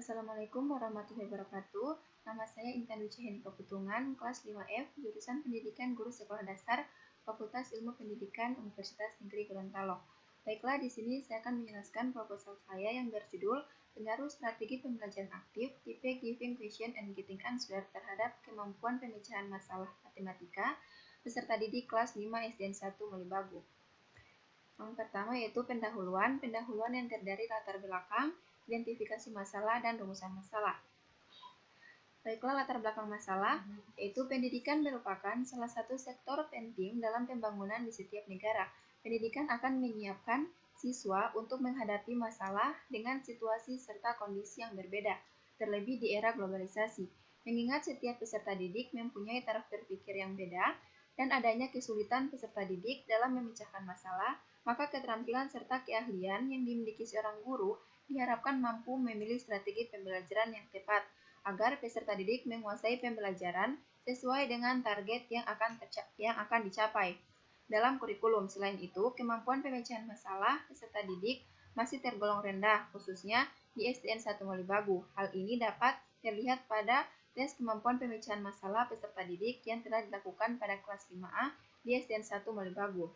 Assalamualaikum warahmatullahi wabarakatuh. Nama saya Intan Duci Hendika Putungan, kelas 5F, jurusan Pendidikan Guru Sekolah Dasar, Fakultas Ilmu Pendidikan Universitas Negeri Gorontalo. Baiklah, di sini saya akan menjelaskan proposal saya yang berjudul Pengaruh Strategi Pembelajaran Aktif, tipe Giving Question and Getting Answer terhadap kemampuan pemecahan masalah matematika peserta didik kelas 5 SDN 1 Malibagu. Yang pertama yaitu pendahuluan yang terdiri latar belakang, identifikasi masalah, dan rumusan masalah. Baiklah, latar belakang masalah, yaitu pendidikan merupakan salah satu sektor penting dalam pembangunan di setiap negara. Pendidikan akan menyiapkan siswa untuk menghadapi masalah dengan situasi serta kondisi yang berbeda, terlebih di era globalisasi. Mengingat setiap peserta didik mempunyai taraf berpikir yang beda, dan adanya kesulitan peserta didik dalam memecahkan masalah, maka keterampilan serta keahlian yang dimiliki seorang guru diharapkan mampu memilih strategi pembelajaran yang tepat, agar peserta didik menguasai pembelajaran sesuai dengan target yang akan dicapai dalam kurikulum. Selain itu, kemampuan pemecahan masalah peserta didik masih tergolong rendah, khususnya di SDN 1 Malibagu. Hal ini dapat terlihat pada tes kemampuan pemecahan masalah peserta didik yang telah dilakukan pada kelas 5A di SDN 1 Malibagu.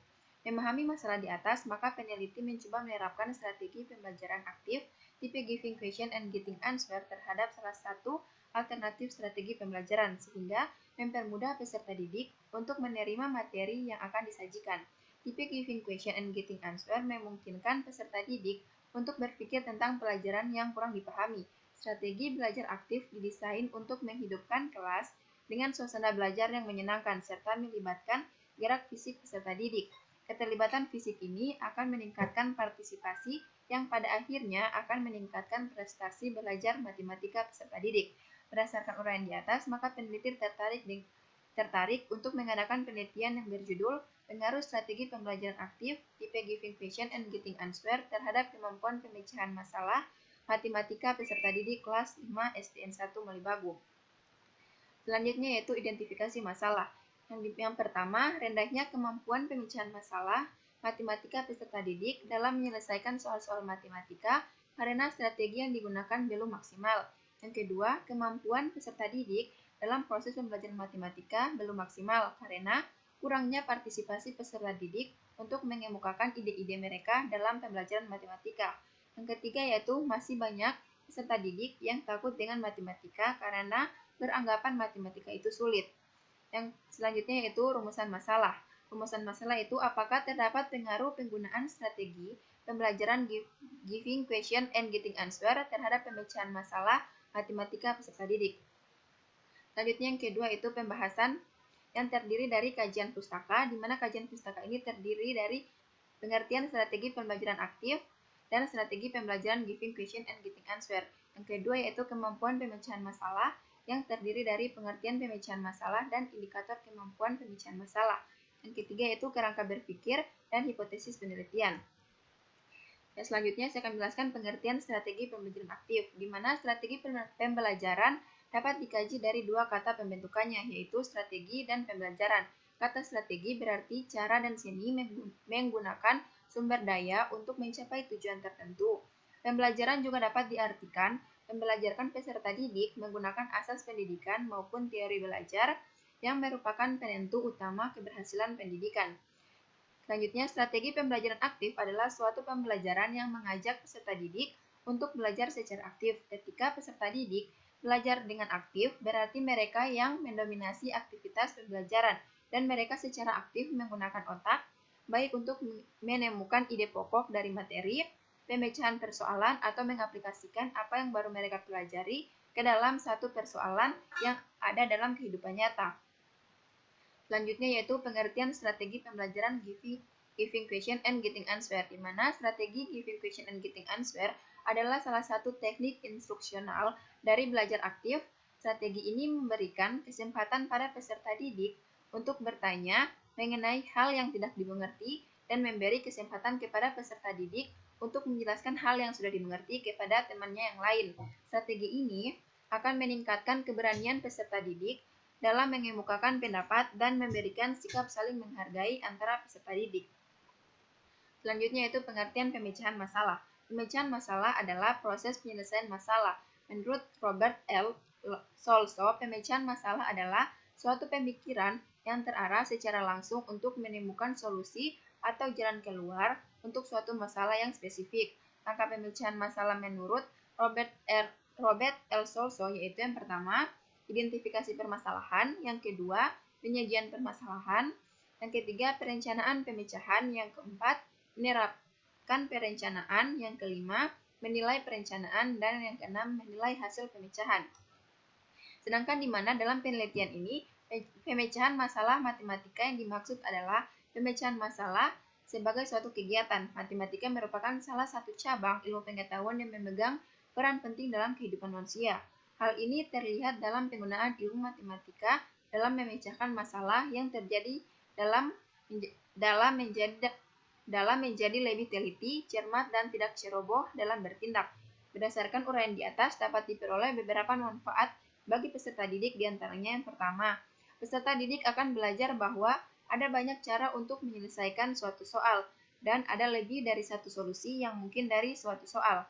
Memahami masalah di atas, maka peneliti mencoba menerapkan strategi pembelajaran aktif tipe Giving Question and Getting Answer terhadap salah satu alternatif strategi pembelajaran, sehingga mempermudah peserta didik untuk menerima materi yang akan disajikan. Tipe Giving Question and Getting Answer memungkinkan peserta didik untuk berpikir tentang pelajaran yang kurang dipahami. Strategi belajar aktif didesain untuk menghidupkan kelas dengan suasana belajar yang menyenangkan serta melibatkan gerak fisik peserta didik. Keterlibatan fisik ini akan meningkatkan partisipasi yang pada akhirnya akan meningkatkan prestasi belajar matematika peserta didik. Berdasarkan uraian di atas, maka peneliti tertarik untuk mengadakan penelitian yang berjudul Pengaruh Strategi Pembelajaran Aktif, tipe Giving Question and Getting Answer terhadap kemampuan pemecahan masalah matematika peserta didik kelas 5 SDN 1 Malibagu. Selanjutnya yaitu identifikasi masalah. Yang pertama, rendahnya kemampuan pemecahan masalah matematika peserta didik dalam menyelesaikan soal-soal matematika karena strategi yang digunakan belum maksimal. Yang kedua, kemampuan peserta didik dalam proses pembelajaran matematika belum maksimal karena kurangnya partisipasi peserta didik untuk mengemukakan ide-ide mereka dalam pembelajaran matematika. Yang ketiga yaitu masih banyak peserta didik yang takut dengan matematika karena beranggapan matematika itu sulit. Yang selanjutnya yaitu rumusan masalah. Rumusan masalah itu apakah terdapat pengaruh penggunaan strategi pembelajaran Giving Question and Getting Answer terhadap pemecahan masalah matematika peserta didik. Selanjutnya yang kedua itu pembahasan yang terdiri dari kajian pustaka, di mana kajian pustaka ini terdiri dari pengertian strategi pembelajaran aktif dan strategi pembelajaran Giving Question and Getting Answer. Yang kedua yaitu kemampuan pemecahan masalah, yang terdiri dari pengertian pemecahan masalah dan indikator kemampuan pemecahan masalah. Yang ketiga yaitu kerangka berpikir dan hipotesis penelitian. Yang selanjutnya saya akan menjelaskan pengertian strategi pembelajaran aktif, di mana strategi pembelajaran dapat dikaji dari dua kata pembentukannya, yaitu strategi dan pembelajaran. Kata strategi berarti cara dan seni menggunakan sumber daya untuk mencapai tujuan tertentu. Pembelajaran juga dapat diartikan membelajarkan peserta didik menggunakan asas pendidikan maupun teori belajar yang merupakan penentu utama keberhasilan pendidikan. Selanjutnya, strategi pembelajaran aktif adalah suatu pembelajaran yang mengajak peserta didik untuk belajar secara aktif. Ketika peserta didik belajar dengan aktif, berarti mereka yang mendominasi aktivitas pembelajaran dan mereka secara aktif menggunakan otak, baik untuk menemukan ide pokok dari materi, pemecahan persoalan, atau mengaplikasikan apa yang baru mereka pelajari ke dalam satu persoalan yang ada dalam kehidupan nyata. Selanjutnya yaitu pengertian strategi pembelajaran Giving Question and Getting Answer, di mana strategi Giving Question and Getting Answer adalah salah satu teknik instruksional dari belajar aktif. Strategi ini memberikan kesempatan pada peserta didik untuk bertanya mengenai hal yang tidak dimengerti dan memberi kesempatan kepada peserta didik untuk menjelaskan hal yang sudah dimengerti kepada temannya yang lain. Strategi ini akan meningkatkan keberanian peserta didik dalam mengemukakan pendapat dan memberikan sikap saling menghargai antara peserta didik. Selanjutnya yaitu pengertian pemecahan masalah. Pemecahan masalah adalah proses penyelesaian masalah. Menurut Robert L. Solso, pemecahan masalah adalah suatu pemikiran yang terarah secara langsung untuk menemukan solusi atau jalan keluar untuk suatu masalah yang spesifik. Langkah pemecahan masalah menurut Robert L. Solso yaitu yang pertama, identifikasi permasalahan, yang kedua, penyajian permasalahan, yang ketiga, perencanaan pemecahan, yang keempat, menerapkan perencanaan, yang kelima, menilai perencanaan, dan yang keenam, menilai hasil pemecahan. Sedangkan di mana dalam penelitian ini, pemecahan masalah matematika yang dimaksud adalah pemecahan masalah sebagai suatu kegiatan. Matematika merupakan salah satu cabang ilmu pengetahuan yang memegang peran penting dalam kehidupan manusia. Hal ini terlihat dalam penggunaan ilmu matematika dalam memecahkan masalah yang terjadi dalam menjadi lebih teliti, cermat, dan tidak ceroboh dalam bertindak. Berdasarkan uraian di atas, dapat diperoleh beberapa manfaat bagi peserta didik, diantaranya yang pertama, peserta didik akan belajar bahwa ada banyak cara untuk menyelesaikan suatu soal, dan ada lebih dari satu solusi yang mungkin dari suatu soal.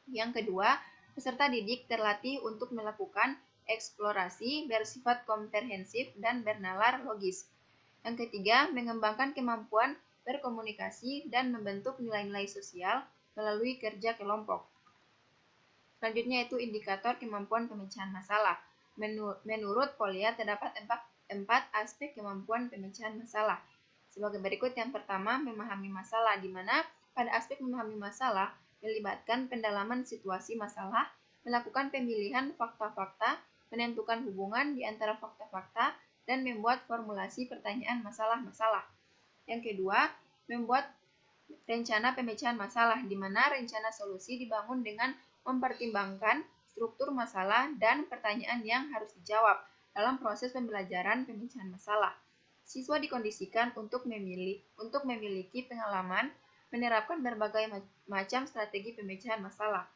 Yang kedua, peserta didik terlatih untuk melakukan eksplorasi bersifat komprehensif dan bernalar logis. Yang ketiga, mengembangkan kemampuan berkomunikasi dan membentuk nilai-nilai sosial melalui kerja kelompok. Selanjutnya itu indikator kemampuan pemecahan masalah. Menurut Polya terdapat empat aspek kemampuan pemecahan masalah. Sebagai berikut, yang pertama, memahami masalah, di mana pada aspek memahami masalah melibatkan pendalaman situasi masalah, melakukan pemilihan fakta-fakta, menentukan hubungan di antara fakta-fakta, dan membuat formulasi pertanyaan masalah-masalah. Yang kedua, membuat rencana pemecahan masalah, di mana rencana solusi dibangun dengan mempertimbangkan struktur masalah dan pertanyaan yang harus dijawab dalam proses pembelajaran pemecahan masalah. Siswa dikondisikan untuk memiliki pengalaman menerapkan berbagai macam strategi pemecahan masalah.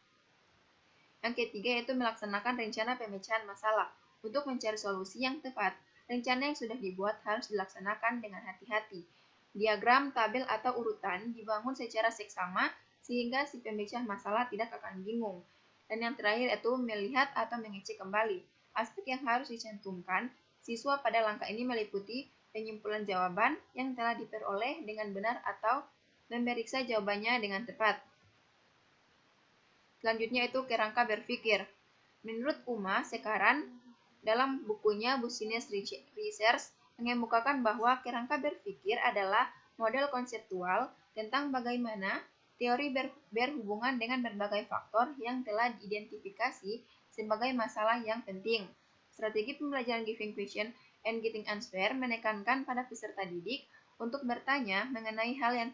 Yang ketiga yaitu melaksanakan rencana pemecahan masalah. Untuk mencari solusi yang tepat, rencana yang sudah dibuat harus dilaksanakan dengan hati-hati. Diagram, tabel, atau urutan dibangun secara seksama sehingga si pemecah masalah tidak akan bingung. Dan yang terakhir yaitu melihat atau mengecek kembali. Aspek yang harus dicantumkan siswa pada langkah ini meliputi penyimpulan jawaban yang telah diperoleh dengan benar atau memeriksa jawabannya dengan tepat. Selanjutnya itu kerangka berpikir. Menurut Uma Sekaran, dalam bukunya Business Research mengemukakan bahwa kerangka berpikir adalah model konseptual tentang bagaimana teori berhubungan dengan berbagai faktor yang telah diidentifikasi sebagai masalah yang penting. Strategi pembelajaran giving question and getting answer menekankan pada peserta didik untuk bertanya mengenai hal yang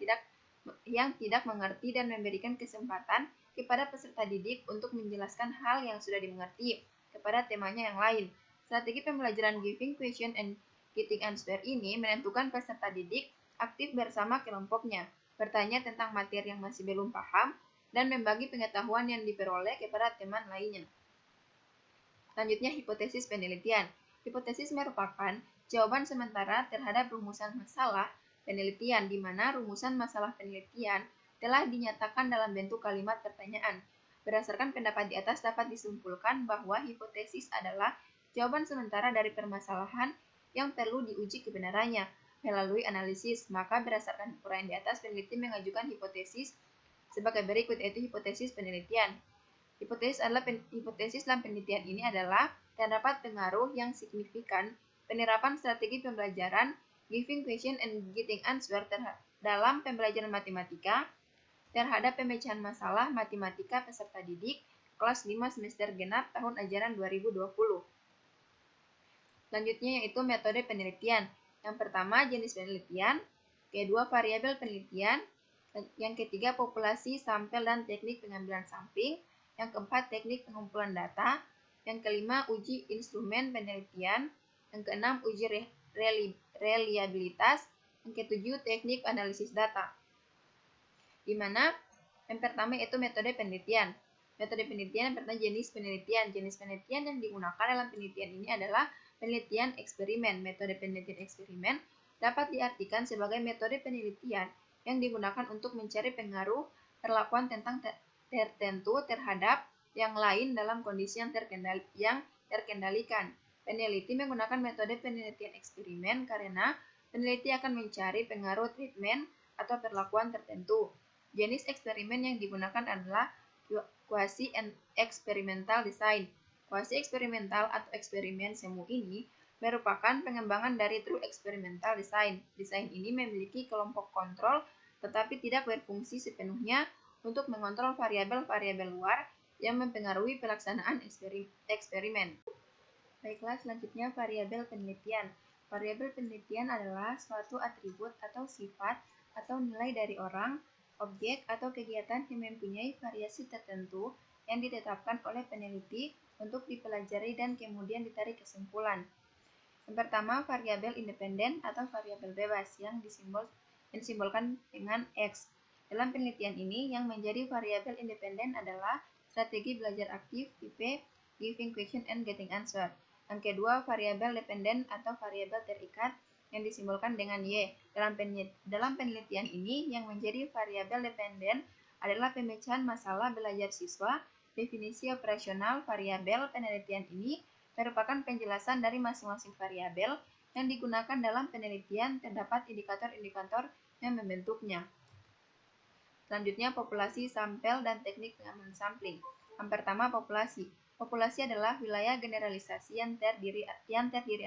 tidak mengerti dan memberikan kesempatan kepada peserta didik untuk menjelaskan hal yang sudah dimengerti kepada temanya yang lain. Strategi pembelajaran giving question and getting answer ini menentukan peserta didik aktif bersama kelompoknya, bertanya tentang materi yang masih belum paham, dan membagi pengetahuan yang diperoleh kepada teman lainnya. Selanjutnya, hipotesis penelitian. Hipotesis merupakan jawaban sementara terhadap rumusan masalah penelitian, di mana rumusan masalah penelitian telah dinyatakan dalam bentuk kalimat pertanyaan. Berdasarkan pendapat di atas dapat disimpulkan bahwa hipotesis adalah jawaban sementara dari permasalahan yang perlu diuji kebenarannya melalui analisis. Maka berdasarkan uraian di atas, peneliti mengajukan hipotesis sebagai berikut, yaitu hipotesis penelitian. Hipotesis dalam penelitian ini adalah terdapat pengaruh yang signifikan penerapan strategi pembelajaran giving question and getting answer dalam pembelajaran matematika terhadap pemecahan masalah matematika peserta didik kelas 5 semester genap tahun ajaran 2020. Selanjutnya yaitu metode penelitian. Yang pertama, jenis penelitian. Kedua, variabel penelitian. Yang ketiga, populasi, sampel, dan teknik pengambilan sampling. Yang keempat, teknik pengumpulan data. Yang kelima, uji instrumen penelitian. Yang keenam, uji reliabilitas. Yang ketujuh, teknik analisis data. Di mana yang pertama yaitu metode penelitian. Metode penelitian yang pertama jenis penelitian. Jenis penelitian yang digunakan dalam penelitian ini adalah penelitian eksperimen. Metode penelitian eksperimen dapat diartikan sebagai metode penelitian yang digunakan untuk mencari pengaruh perlakuan tertentu terhadap yang lain dalam kondisi yang terkendalikan. Peneliti menggunakan metode penelitian eksperimen karena peneliti akan mencari pengaruh treatment atau perlakuan tertentu. Jenis eksperimen yang digunakan adalah quasi-experimental design. Quasi-eksperimental atau eksperimen semu ini merupakan pengembangan dari true experimental design. Desain ini memiliki kelompok kontrol tetapi tidak berfungsi sepenuhnya untuk mengontrol variabel-variabel luar yang mempengaruhi pelaksanaan eksperimen. Baiklah, selanjutnya variabel penelitian. Variabel penelitian adalah suatu atribut atau sifat atau nilai dari orang, objek, atau kegiatan yang mempunyai variasi tertentu yang ditetapkan oleh peneliti untuk dipelajari dan kemudian ditarik kesimpulan. Yang pertama, variabel independen atau variabel bebas yang disimbolkan dengan X. Dalam penelitian ini, yang menjadi variabel independen adalah strategi belajar aktif, tipe, giving question and getting answer. Yang kedua, variabel dependen atau variabel terikat yang disimbolkan dengan Y. Dalam penelitian ini, yang menjadi variabel dependen adalah pemecahan masalah belajar siswa. Definisi operasional variabel penelitian ini merupakan penjelasan dari masing-masing variabel yang digunakan dalam penelitian. Terdapat indikator-indikator yang membentuknya. Selanjutnya, populasi, sampel, dan teknik pengambilan sampling. Yang pertama, populasi. Populasi adalah wilayah generalisasi yang terdiri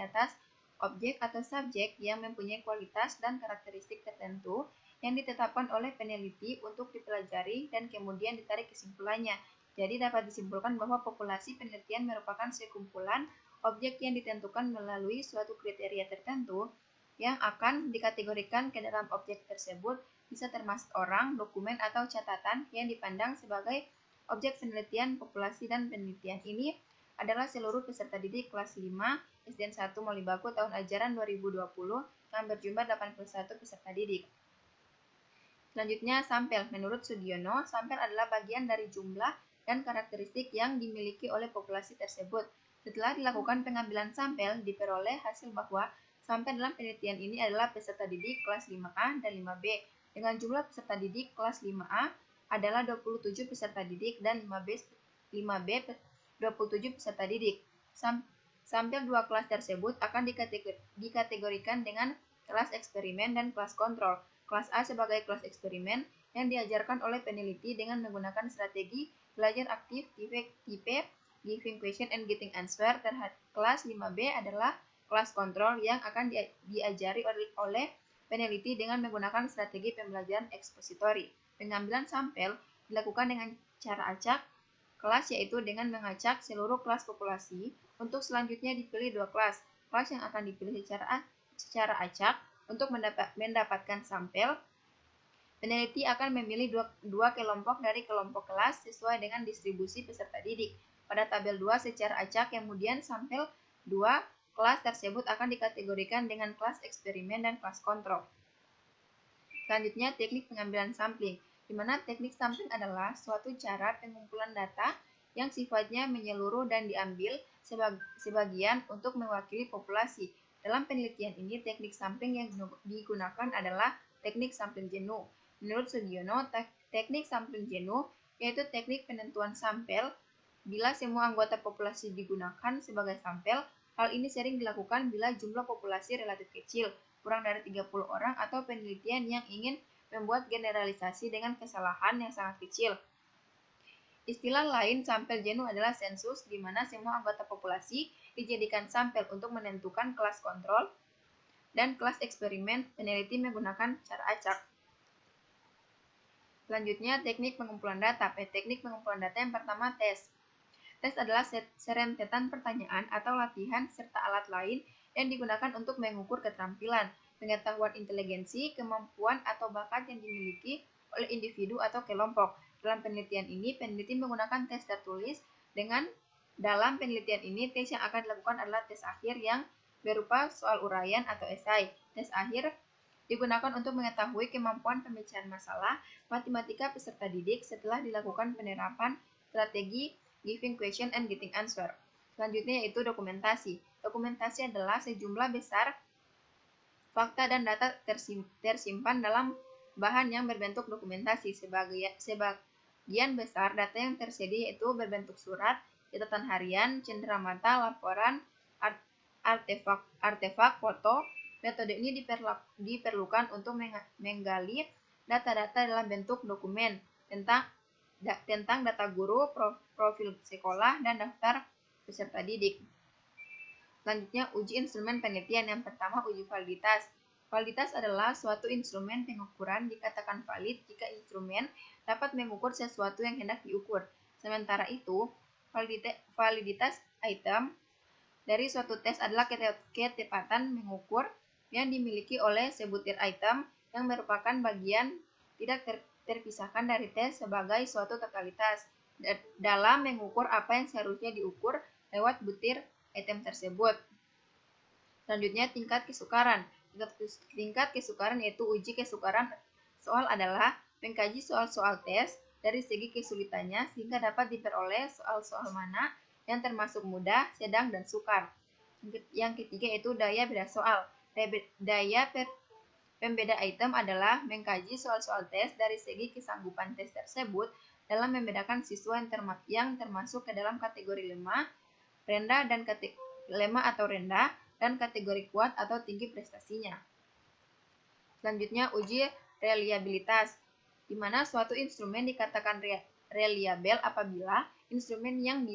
atas objek atau subjek yang mempunyai kualitas dan karakteristik tertentu yang ditetapkan oleh peneliti untuk dipelajari dan kemudian ditarik kesimpulannya. Jadi dapat disimpulkan bahwa populasi penelitian merupakan sekumpulan objek yang ditentukan melalui suatu kriteria tertentu yang akan dikategorikan ke dalam objek tersebut, bisa termasuk orang, dokumen, atau catatan yang dipandang sebagai objek penelitian. Populasi dan penelitian ini adalah seluruh peserta didik kelas 5 SDN 1 Molibaku tahun ajaran 2020 yang berjumlah 81 peserta didik. Selanjutnya, sampel. Menurut Sugiono, sampel adalah bagian dari jumlah dan karakteristik yang dimiliki oleh populasi tersebut. Setelah dilakukan pengambilan sampel, diperoleh hasil bahwa sampel dalam penelitian ini adalah peserta didik kelas 5A dan 5B. Dengan jumlah peserta didik kelas 5A adalah 27 peserta didik dan 5B 27 peserta didik. Sampel dua kelas tersebut akan dikategorikan dengan kelas eksperimen dan kelas kontrol. Kelas A sebagai kelas eksperimen yang diajarkan oleh peneliti dengan menggunakan strategi belajar aktif, tipe, giving question and getting answer. Kelas 5B adalah kelas kontrol yang akan diajari oleh peneliti dengan menggunakan strategi pembelajaran ekspositori. Pengambilan sampel dilakukan dengan cara acak kelas, yaitu dengan mengacak seluruh kelas populasi. Untuk selanjutnya dipilih dua kelas. Kelas yang akan dipilih secara acak untuk mendapatkan sampel. Peneliti akan memilih dua kelompok dari kelompok kelas sesuai dengan distribusi peserta didik. Pada tabel 2 secara acak, kemudian sampel 2 kelas tersebut akan dikategorikan dengan kelas eksperimen dan kelas kontrol. Selanjutnya, teknik pengambilan sampling, di mana teknik sampling adalah suatu cara pengumpulan data yang sifatnya menyeluruh dan diambil sebagian untuk mewakili populasi. Dalam penelitian ini, teknik sampling yang digunakan adalah teknik sampling jenuh. Menurut Sugiono, teknik sampling jenuh yaitu teknik penentuan sampel bila semua anggota populasi digunakan sebagai sampel. Hal ini sering dilakukan bila jumlah populasi relatif kecil, kurang dari 30 orang, atau penelitian yang ingin membuat generalisasi dengan kesalahan yang sangat kecil. Istilah lain sampel jenuh adalah sensus, di mana semua anggota populasi dijadikan sampel untuk menentukan kelas kontrol dan kelas eksperimen. Peneliti menggunakan cara acak. Selanjutnya, teknik pengumpulan data. Teknik pengumpulan data yang pertama, tes. Tes adalah serentetan pertanyaan atau latihan serta alat lain yang digunakan untuk mengukur keterampilan, pengetahuan, inteligensi, kemampuan, atau bakat yang dimiliki oleh individu atau kelompok. Dalam penelitian ini, peneliti menggunakan tes tertulis. Dalam penelitian ini, tes yang akan dilakukan adalah tes akhir yang berupa soal uraian atau esai. Tes akhir digunakan untuk mengetahui kemampuan pemecahan masalah matematika peserta didik setelah dilakukan penerapan strategi giving question and getting answer. Selanjutnya yaitu dokumentasi. Dokumentasi adalah sejumlah besar fakta dan data tersimpan dalam bahan yang berbentuk dokumentasi. sebagian besar data yang tersedia yaitu berbentuk surat, catatan harian, cenderamata, laporan, artefak, foto. Metode ini diperlukan untuk menggali data-data dalam bentuk dokumen tentang data guru, profil sekolah, dan daftar peserta didik. Selanjutnya, uji instrumen penelitian. Yang pertama, uji validitas. Validitas adalah suatu instrumen pengukuran dikatakan valid jika instrumen dapat mengukur sesuatu yang hendak diukur. Sementara itu, validitas item dari suatu tes adalah ketepatan mengukur yang dimiliki oleh sebutir item yang merupakan bagian tidak terpisahkan dari tes sebagai suatu totalitas dalam mengukur apa yang seharusnya diukur lewat butir item tersebut. Selanjutnya, tingkat kesukaran. Tingkat kesukaran yaitu uji kesukaran soal adalah mengkaji soal-soal tes dari segi kesulitannya sehingga dapat diperoleh soal-soal mana yang termasuk mudah, sedang, dan sukar. Yang ketiga yaitu daya beda soal. Daya pembeda item adalah mengkaji soal-soal tes dari segi kesanggupan tes tersebut dalam membedakan siswa yang termasuk ke dalam kategori lemah atau rendah, dan kategori kuat atau tinggi prestasinya. Selanjutnya, uji reliabilitas, di mana suatu instrumen dikatakan reliable apabila instrumen yang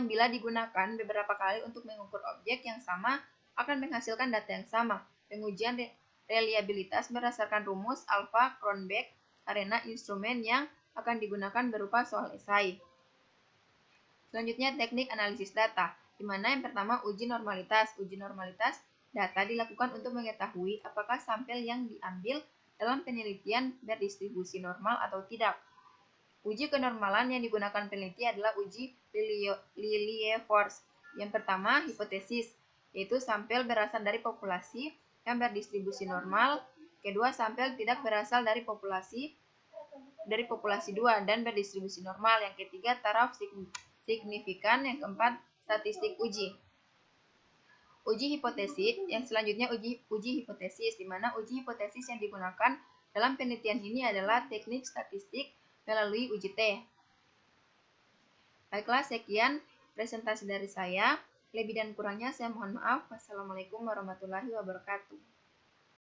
bila digunakan beberapa kali untuk mengukur objek yang sama akan menghasilkan data yang sama. Pengujian reliabilitas berdasarkan rumus Alpha-Kronberg karena instrumen yang akan digunakan berupa soal esai. Selanjutnya, teknik analisis data, di mana yang pertama uji normalitas. Uji normalitas data dilakukan untuk mengetahui apakah sampel yang diambil dalam penelitian berdistribusi normal atau tidak. Uji kenormalan yang digunakan peneliti adalah uji Lilliefors. Yang pertama, hipotesis, yaitu sampel berasal dari populasi yang berdistribusi normal. Kedua, sampel tidak berasal dari populasi 2 dan berdistribusi normal. Yang ketiga, taraf signifikan. Yang keempat, statistik uji. Uji hipotesis, yang selanjutnya uji hipotesis, di mana uji hipotesis yang digunakan dalam penelitian ini adalah teknik statistik melalui uji T. Baiklah, sekian presentasi dari saya. Lebih dan kurangnya saya mohon maaf. Wassalamualaikum warahmatullahi wabarakatuh.